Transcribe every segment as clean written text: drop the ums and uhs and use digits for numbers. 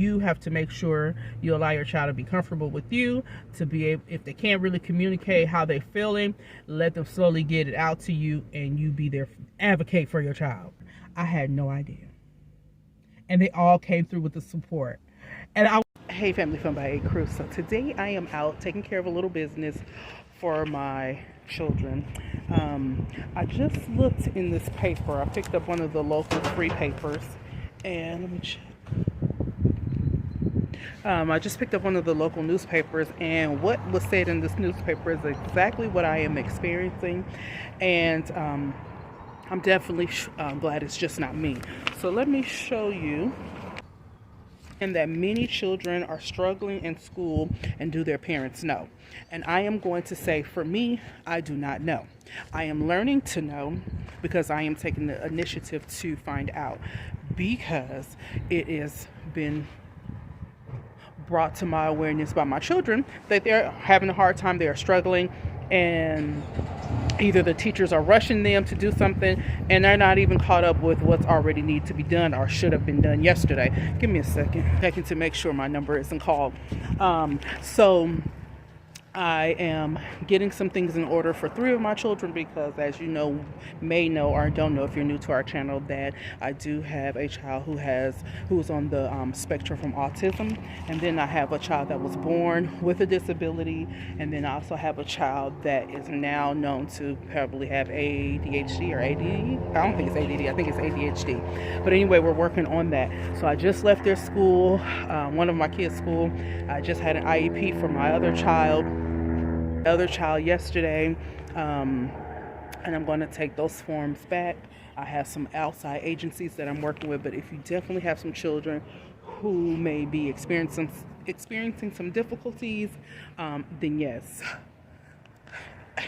you have to make sure you allow your child to be comfortable with you, to be able, if they can't really communicate how they're feeling, let them slowly get it out to you, and you be there, advocate for your child. I had no idea. And they all came through with the support. And hey, Family Fun by A Crew. So today I am out taking care of a little business for my children. I just looked in this paper. I picked up one of the local free papers, and let me check. I just picked up one of the local newspapers, and what was said in this newspaper is exactly what I am experiencing, and I'm definitely glad it's just not me. So let me show you. And that many children are struggling in school, and do their parents know? And I am going to say, for me, I do not know. I am learning to know because I am taking the initiative to find out, because it has been brought to my awareness by my children that they're having a hard time, they are struggling, and either the teachers are rushing them to do something and they're not even caught up with what's already need to be done or should have been done yesterday. Give me a second to make sure my number isn't called. So I am getting some things in order for 3 of my children, because as you know, may know or don't know if you're new to our channel, that I do have a child who's on the spectrum from autism, and then I have a child that was born with a disability, and then I also have a child that is now known to probably have ADHD or ADD. I don't think it's ADD, I think it's ADHD. But anyway, we're working on that. So I just left their school, one of my kids' school. I just had an IEP for my other child yesterday, and I'm going to take those forms back. I have some outside agencies that I'm working with, but if you definitely have some children who may be experiencing some difficulties, then yes,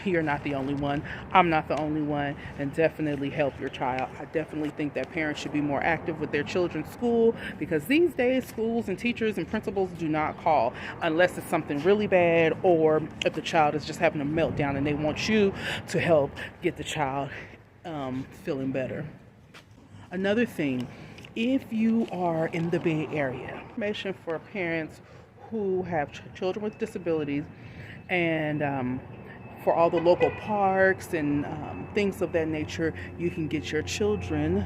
you're not the only one. I'm not the only one, and definitely help your child. I definitely think that parents should be more active with their children's school, because these days schools and teachers and principals do not call unless it's something really bad, or if the child is just having a meltdown and they want you to help get the child feeling better. Another thing, if you are in the Bay Area, information for parents who have children with disabilities, and for all the local parks and things of that nature, you can get your children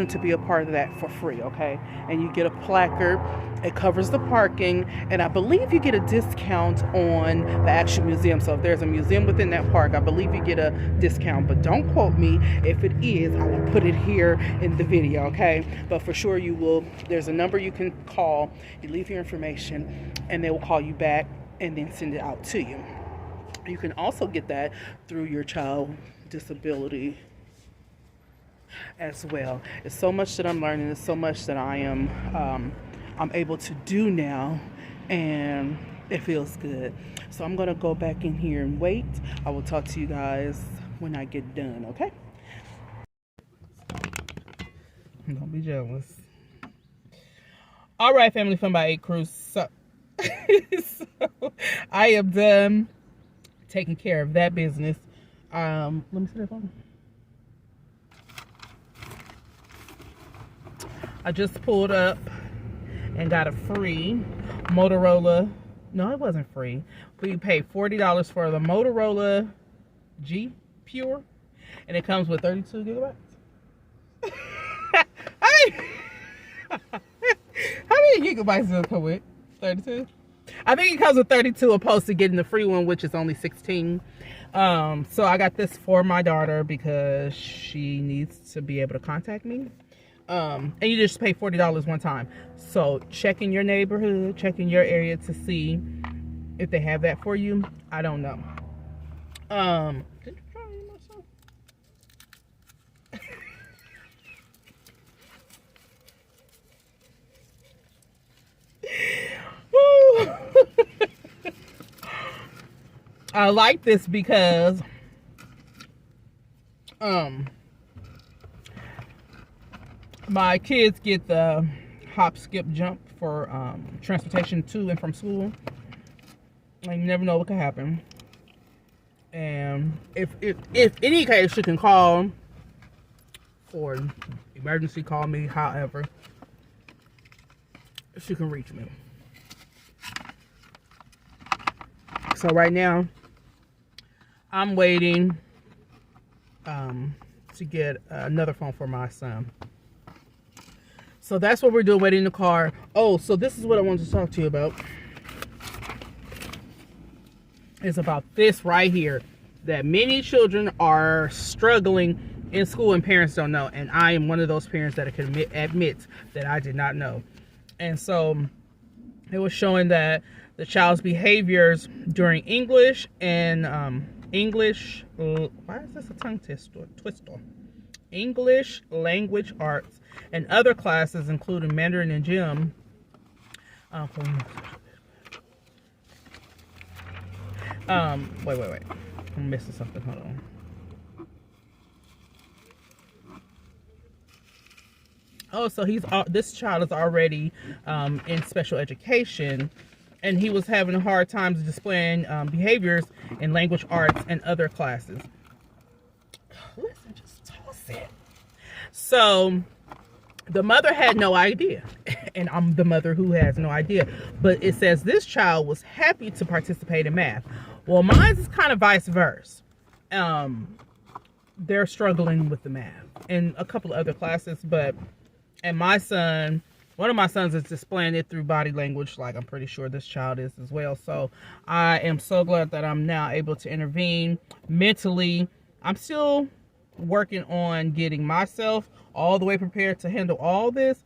to be a part of that for free, okay? And you get a placard, it covers the parking, and I believe you get a discount on the actual museum. So if there's a museum within that park, I believe you get a discount, but don't quote me. If it is, I will put it here in the video, okay? But for sure you will, there's a number you can call, you leave your information, and they will call you back and then send it out to you. You can also get that through your child disability as well. It's so much that I'm learning. It's so much that I'm able to do now, and it feels good. So I'm gonna go back in here and wait. I will talk to you guys when I get done, okay? Don't be jealous. All right, Family Fun by A Crew. So I am done taking care of that business. Let me see that phone. I just pulled up and got a free Motorola. No, it wasn't free. We paid $40 for the Motorola G Pure, and it comes with 32 gigabytes. How many gigabytes does it come with? 32? I think it comes with 32 opposed to getting the free one, which is only 16. So I got this for my daughter because she needs to be able to contact me. And you just pay $40 one time. So check in your neighborhood, check in your area to see if they have that for you. I don't know. Did you try it myself? I like this because my kids get the hop, skip, jump for transportation to and from school. And you never know what could happen. And if any case, you can call for emergency, call me, however. She can reach me. So right now, I'm waiting to get another phone for my son. So that's what we're doing, waiting in the car. Oh, so this is what I wanted to talk to you about. It's about this right here, that many children are struggling in school and parents don't know. And I am one of those parents that can admit that I did not know. And so it was showing that the child's behaviors during English and why is this a tongue twister? English, language arts, and other classes, including Mandarin and gym. Wait. I'm missing something. Hold on. Oh, so this child is already in special education, and he was having a hard time displaying behaviors in language arts and other classes. Listen, just toss it. So the mother had no idea, and I'm the mother who has no idea. But it says this child was happy to participate in math. Well, mine is kind of vice versa. They're struggling with the math and a couple of other classes, and my son, one of my sons is displaying it through body language, like I'm pretty sure this child is as well. So I am so glad that I'm now able to intervene mentally. I'm still working on getting myself all the way prepared to handle all this,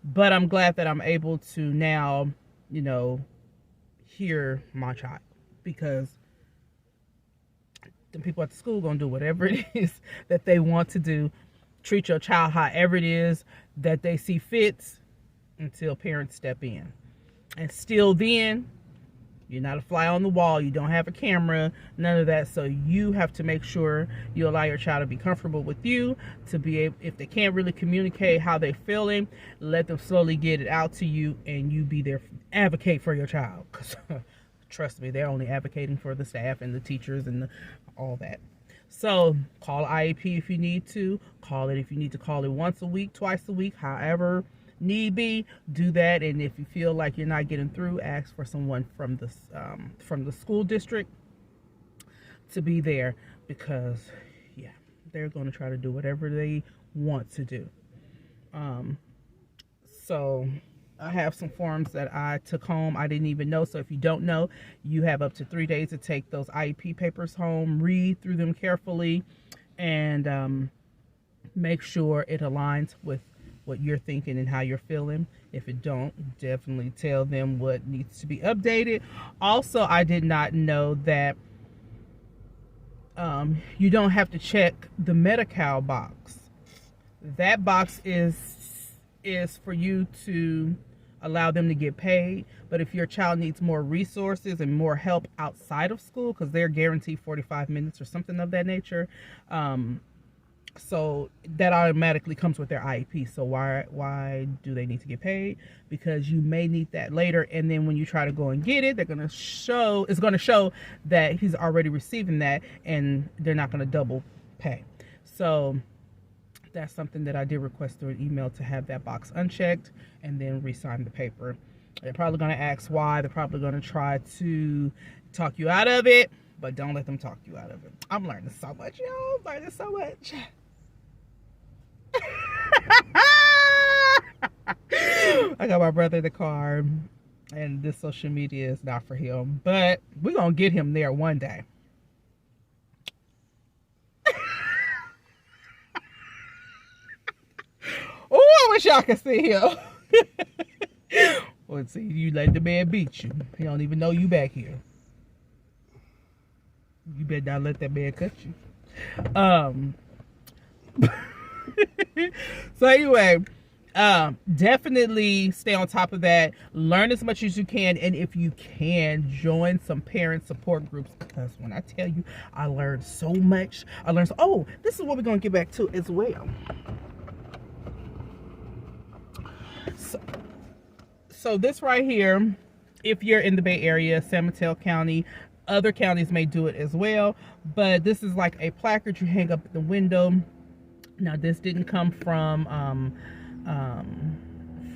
but I'm glad that I'm able to now, hear my child, because the people at the school gonna do whatever it is that they want to do. Treat your child however it is that they see fits until parents step in. And still then, you're not a fly on the wall. You don't have a camera, none of that. So you have to make sure you allow your child to be comfortable with you, to be able, if they can't really communicate how they're feeling, let them slowly get it out to you, and you be there, advocate for your child. Because trust me, they're only advocating for the staff and the teachers and all that. So call IEP if you need to. Call it if you need to call it once a week, twice a week, however need be. Do that. And if you feel like you're not getting through, ask for someone from the school district to be there, because they're going to try to do whatever they want to do. So I have some forms that I took home. I didn't even know. So if you don't know, you have up to 3 days to take those IEP papers home, read through them carefully, and make sure it aligns with what you're thinking and how you're feeling. If it don't, definitely tell them what needs to be updated. Also, I did not know that you don't have to check the Medi-Cal box. That box is for you to allow them to get paid. But if your child needs more resources and more help outside of school, because they're guaranteed 45 minutes or something of that nature, so that automatically comes with their IEP. So why do they need to get paid? Because you may need that later, and then when you try to go and get it, it's going to show that he's already receiving that, and they're not going to double pay. So that's something that I did request through an email, to have that box unchecked and then re-sign the paper. They're probably going to ask why. They're probably going to try to talk you out of it, but don't let them talk you out of it. I'm learning so much, y'all. I'm learning so much. I got my brother in the car, and this social media is not for him, but we're going to get him there one day. Oh, I wish y'all could see him. Well, see, you let the man beat you. He don't even know you back here. You better not let that man cut you. So anyway, definitely stay on top of that. Learn as much as you can, and if you can, join some parent support groups, because when I tell you, I learned so much. Oh, this is what we're going to get back to as well. So this right here, if you're in the Bay Area, San Mateo County, other counties may do it as well, but this is like a placard you hang up at the window. Now, this didn't come from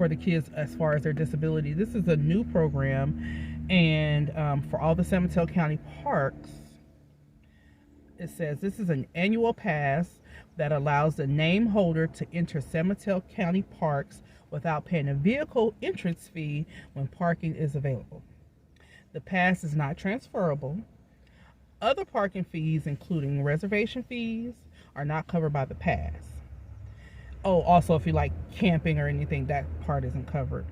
for the kids as far as their disability. This is a new program, and for all the San Mateo County parks, it says this is an annual pass that allows the name holder to enter San Mateo County parks without paying a vehicle entrance fee when parking is available. The pass is not transferable. Other parking fees, including reservation fees, are not covered by the pass. Oh, also, if you like camping or anything, that part isn't covered.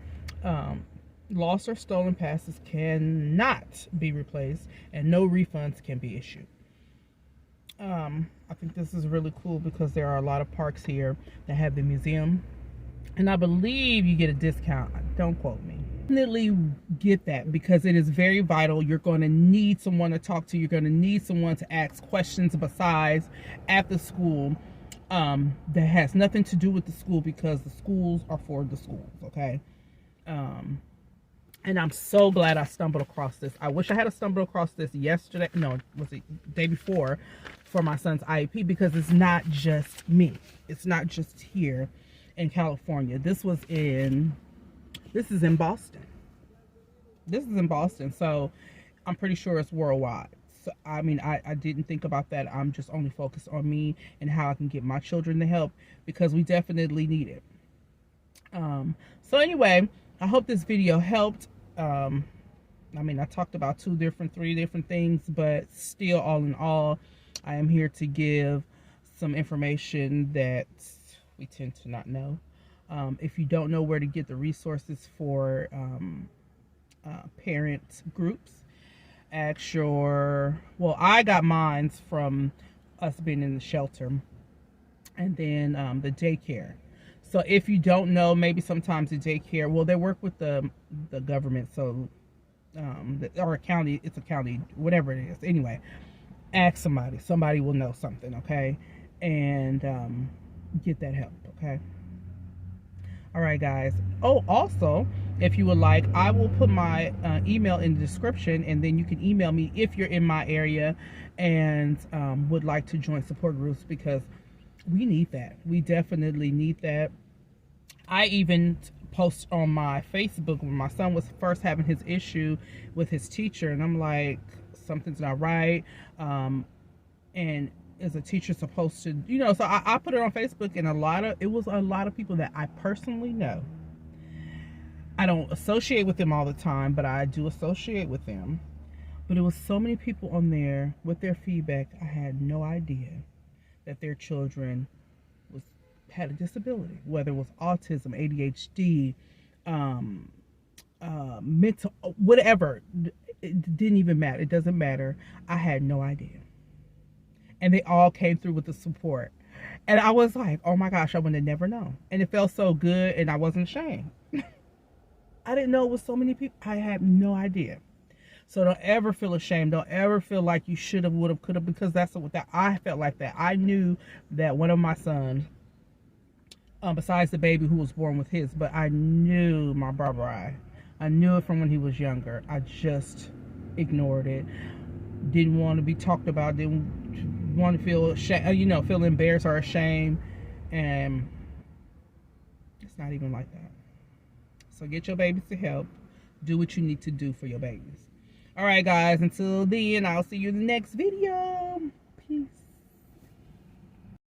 Lost or stolen passes cannot be replaced, and no refunds can be issued. I think this is really cool because there are a lot of parks here that have the museum, and I believe you get a discount. Don't quote me. Definitely get that because it is very vital. You're going to need someone to talk to. You're going to need someone to ask questions besides at the school that has nothing to do with the school, because the schools are for the schools, okay? And I'm so glad I stumbled across this. I wish I had stumbled across this yesterday. No, was it the day before, for my son's IEP, because it's not just me. It's not just here in California. This is in Boston. This is in Boston, so I'm pretty sure it's worldwide. So, I mean, I didn't think about that. I'm just only focused on me and how I can get my children the help, because we definitely need it. So anyway, I hope this video helped. I mean, I talked about 3 different things, but still, all in all, I am here to give some information that we tend to not know. If you don't know where to get the resources for parent groups, I got mine from us being in the shelter, and then the daycare. So if you don't know, maybe sometimes the daycare, well, they work with the government, so or a county, it's a county, whatever it is. Anyway, ask somebody will know something, okay? And get that help, okay? All right, guys. Oh, also, if you would like, I will put my email in the description, and then you can email me if you're in my area and would like to join support groups, because we need that. We definitely need that. I even post on my Facebook when my son was first having his issue with his teacher, and I'm like, something's not right. And is a teacher supposed to, so I put it on Facebook, and it was a lot of people that I personally know. I don't associate with them all the time, but I do associate with them. But it was so many people on there with their feedback. I had no idea that their children had a disability, whether it was autism, ADHD, mental, whatever. It didn't even matter. It doesn't matter. I had no idea. And they all came through with the support. And I was like, oh my gosh, I would have never known. And it felt so good, and I wasn't ashamed. I didn't know it was so many people. I had no idea. So don't ever feel ashamed. Don't ever feel like you should have, would have, could have, because that's what I felt like that. I knew that one of my sons, besides the baby who was born with his, but I knew my brother. I knew it from when he was younger. I just ignored it. Didn't want to be talked about. Didn't want to feel ashamed, feel embarrassed or ashamed. And it's not even like that. So get your babies to help. Do what you need to do for your babies. All right, guys. Until then, I'll see you in the next video. Peace.